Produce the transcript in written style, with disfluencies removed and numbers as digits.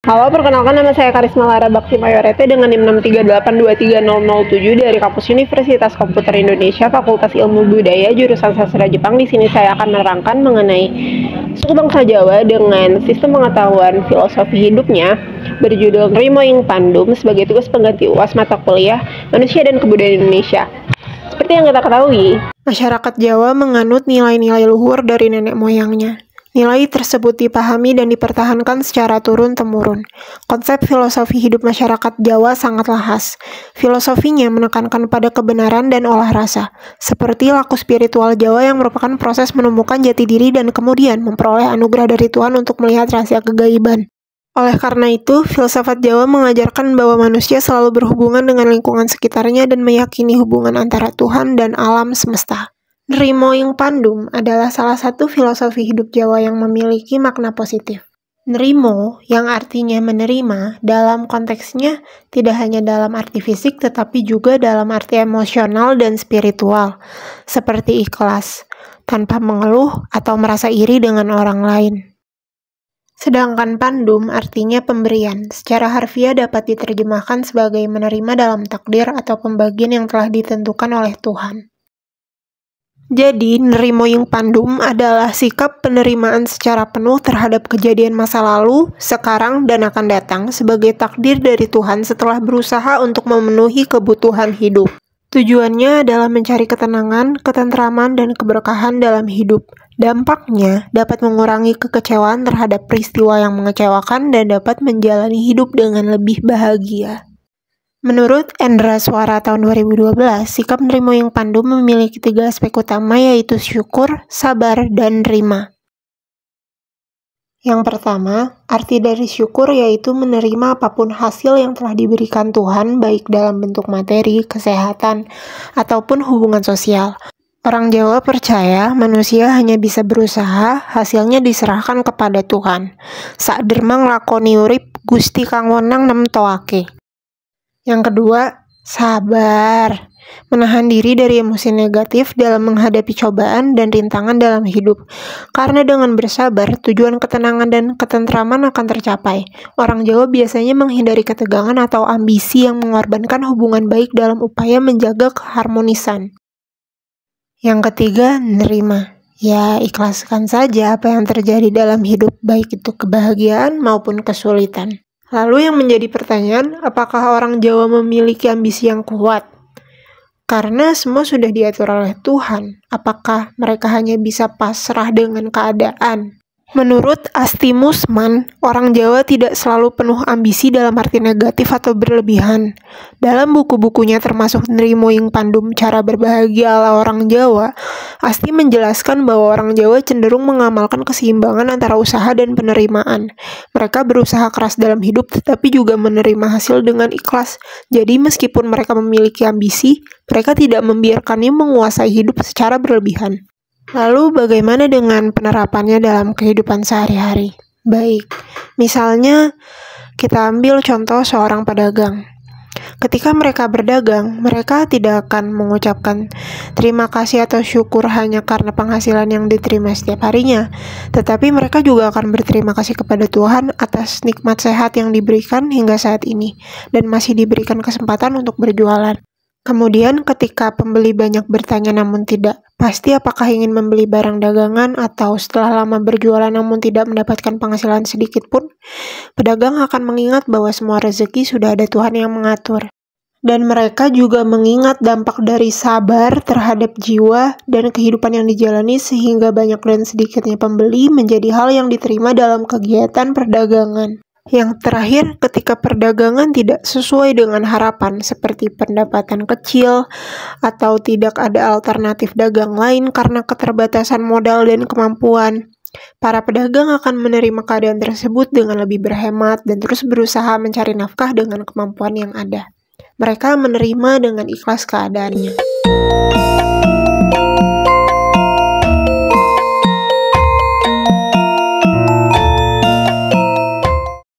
Halo, perkenalkan nama saya Karisma Lara Bakti Mayorete dengan NIM 638230007 dari Kampus Universitas Komputer Indonesia, Fakultas Ilmu Budaya, jurusan Sastra Jepang. Di sini saya akan menerangkan mengenai suku bangsa Jawa dengan sistem pengetahuan filosofi hidupnya berjudul Nrimo Ing Pandum sebagai tugas pengganti UAS mata kuliah Manusia dan Kebudayaan Indonesia. Seperti yang kita ketahui, masyarakat Jawa menganut nilai-nilai luhur dari nenek moyangnya. Nilai tersebut dipahami dan dipertahankan secara turun-temurun. Konsep filosofi hidup masyarakat Jawa sangatlah khas. Filosofinya menekankan pada kebenaran dan olah rasa, seperti laku spiritual Jawa yang merupakan proses menemukan jati diri dan kemudian memperoleh anugerah dari Tuhan untuk melihat rahasia kegaiban. Oleh karena itu, filsafat Jawa mengajarkan bahwa manusia selalu berhubungan dengan lingkungan sekitarnya dan meyakini hubungan antara Tuhan dan alam semesta. Nrimo Ing Pandum adalah salah satu filosofi hidup Jawa yang memiliki makna positif. Nrimo, yang artinya menerima, dalam konteksnya tidak hanya dalam arti fisik tetapi juga dalam arti emosional dan spiritual, seperti ikhlas, tanpa mengeluh atau merasa iri dengan orang lain. Sedangkan pandum artinya pemberian, secara harfiah dapat diterjemahkan sebagai menerima dalam takdir atau pembagian yang telah ditentukan oleh Tuhan. Jadi, Nrimo Ing Pandum adalah sikap penerimaan secara penuh terhadap kejadian masa lalu, sekarang, dan akan datang sebagai takdir dari Tuhan setelah berusaha untuk memenuhi kebutuhan hidup. Tujuannya adalah mencari ketenangan, ketentraman, dan keberkahan dalam hidup. Dampaknya dapat mengurangi kekecewaan terhadap peristiwa yang mengecewakan dan dapat menjalani hidup dengan lebih bahagia. Menurut Endra Suara tahun 2012, sikap Nrimo Ing Pandum memiliki 3 aspek utama, yaitu syukur, sabar, dan rima. Yang pertama, arti dari syukur yaitu menerima apapun hasil yang telah diberikan Tuhan, baik dalam bentuk materi, kesehatan, ataupun hubungan sosial. Orang Jawa percaya manusia hanya bisa berusaha, hasilnya diserahkan kepada Tuhan. Sakderma nglakoni urip Gusti kang wenang nemtoake. Yang kedua, sabar. Menahan diri dari emosi negatif dalam menghadapi cobaan dan rintangan dalam hidup. Karena dengan bersabar, tujuan ketenangan dan ketentraman akan tercapai. Orang Jawa biasanya menghindari ketegangan atau ambisi yang mengorbankan hubungan baik dalam upaya menjaga keharmonisan. Yang ketiga, nerima. Ya, ikhlaskan saja apa yang terjadi dalam hidup, baik itu kebahagiaan maupun kesulitan. Lalu yang menjadi pertanyaan, apakah orang Jawa memiliki ambisi yang kuat? Karena semua sudah diatur oleh Tuhan, apakah mereka hanya bisa pasrah dengan keadaan? Menurut Asti Musman, orang Jawa tidak selalu penuh ambisi dalam arti negatif atau berlebihan. Dalam buku-bukunya termasuk Nrimo Ing Pandum Cara Berbahagia ala Orang Jawa, Asti menjelaskan bahwa orang Jawa cenderung mengamalkan keseimbangan antara usaha dan penerimaan. Mereka berusaha keras dalam hidup tetapi juga menerima hasil dengan ikhlas. Jadi meskipun mereka memiliki ambisi, mereka tidak membiarkannya menguasai hidup secara berlebihan. Lalu bagaimana dengan penerapannya dalam kehidupan sehari-hari? Baik, misalnya kita ambil contoh seorang pedagang. Ketika mereka berdagang, mereka tidak akan mengucapkan terima kasih atau syukur hanya karena penghasilan yang diterima setiap harinya, tetapi mereka juga akan berterima kasih kepada Tuhan atas nikmat sehat yang diberikan hingga saat ini, dan masih diberikan kesempatan untuk berjualan. Kemudian ketika pembeli banyak bertanya namun tidak pasti apakah ingin membeli barang dagangan atau setelah lama berjualan namun tidak mendapatkan penghasilan sedikit pun, pedagang akan mengingat bahwa semua rezeki sudah ada Tuhan yang mengatur. Dan mereka juga mengingat dampak dari sabar terhadap jiwa dan kehidupan yang dijalani sehingga banyak dan sedikitnya pembeli menjadi hal yang diterima dalam kegiatan perdagangan. Yang terakhir, ketika perdagangan tidak sesuai dengan harapan seperti pendapatan kecil atau tidak ada alternatif dagang lain karena keterbatasan modal dan kemampuan, para pedagang akan menerima keadaan tersebut dengan lebih berhemat dan terus berusaha mencari nafkah dengan kemampuan yang ada. Mereka menerima dengan ikhlas keadaannya.